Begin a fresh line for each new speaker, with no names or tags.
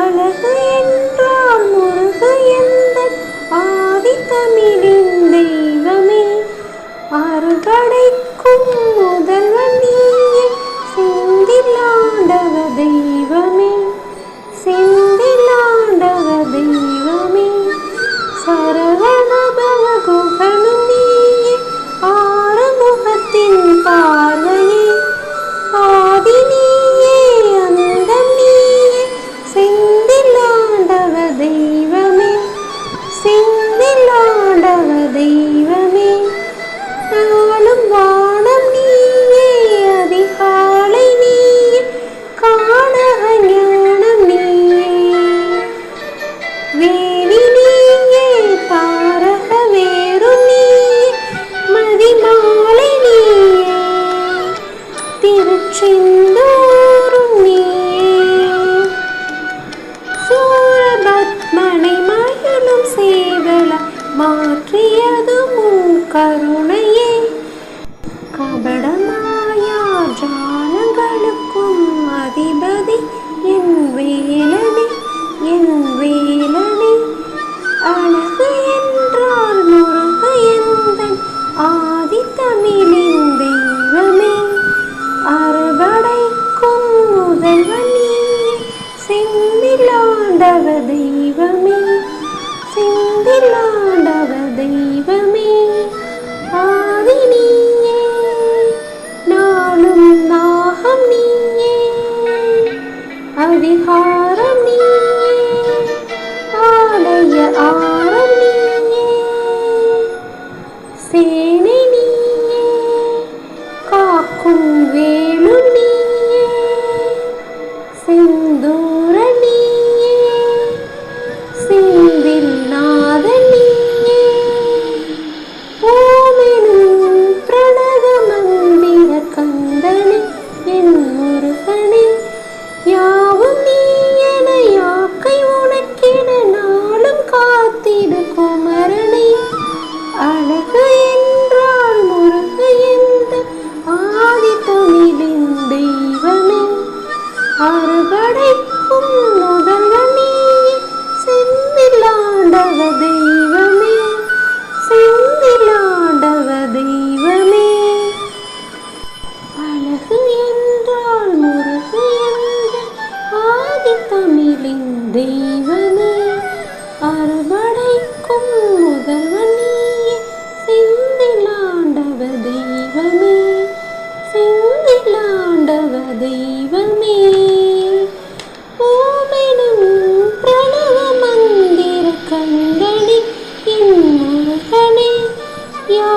அழகு என்றால் முருகு எந்தன் ஆதி தமிழின் தெய்வமே. அறுபடைக்கும் முதல்வன் நீயே, செந்திலாண்டவ தெய்வமே. செந்திலாண்டவ தெய்வமே. சரவணபவ குகனும் நீயே, ஆறுமுகத்தின் பார்வையே. ஆதி நீயே, அந்தம் நீயே, செந்திலாண்டவ தெய்வமே. செந்திலாண்டவ தெய்வமே. நாளும் வானம் நீயே, அதிகாலை நீயே, காணக ஞானம் நீயே. வேலி நீயே, தாரக வேறு நீயே, மதிமாலை நீயே, திருச்செந்தூரும் நீயே. சூரபத்மனை மயிலும் சேவல மாற்றியதும் உன் கருணையே. கபடமாயா ஜாலங்களுக்கும் அதிபதி என் வேலனே, என் வேலனே. அழகு என்றால் முருகு எந்தன் ஆதி தமிழின் தெய்வமே. அறுபடைக்கும் முதல்வன் நீயே, செந்திலாண்டவ தெய்வமே. செந்திலாண்டவ தெய்வமே. ஆதி நீயே, நாளும் நாகம் நீயே, அதிகாரம் நீயே, ஆலய ஆரம் நீயே. சேனை நீயே, காக்கும் வேலு நீயே, செந்தூர நீயே, செந்தில் நாத நீயே. ஓமெனும் பிரணவ மந்திர கந்தனே, என் முருகனே. யாவும் நீ என யாக்கை உனக்கென நாளும் காத்திடு குமரனே. அழகு என்றால் முருகு எந்த ஆதி தமிழின் தெய்வமே. அறுபடைக்கும் முதல்வன் நீயே, செந்திலாண்டவ தெய்வமே. செந்திலாண்டவ தெய்வமே. அழகு என்றால் முருகு எந்த ஆதி தமிழின் தெய்வமே. அறுபடைக்கும் முதல்வன் நீயே, செந்திலாண்டவ தெய்வமே. செந்திலாண்டவ தெய்வமே. ஓமெனும் பிரணவ மந்திர கண்களே, என் முருகனே. யா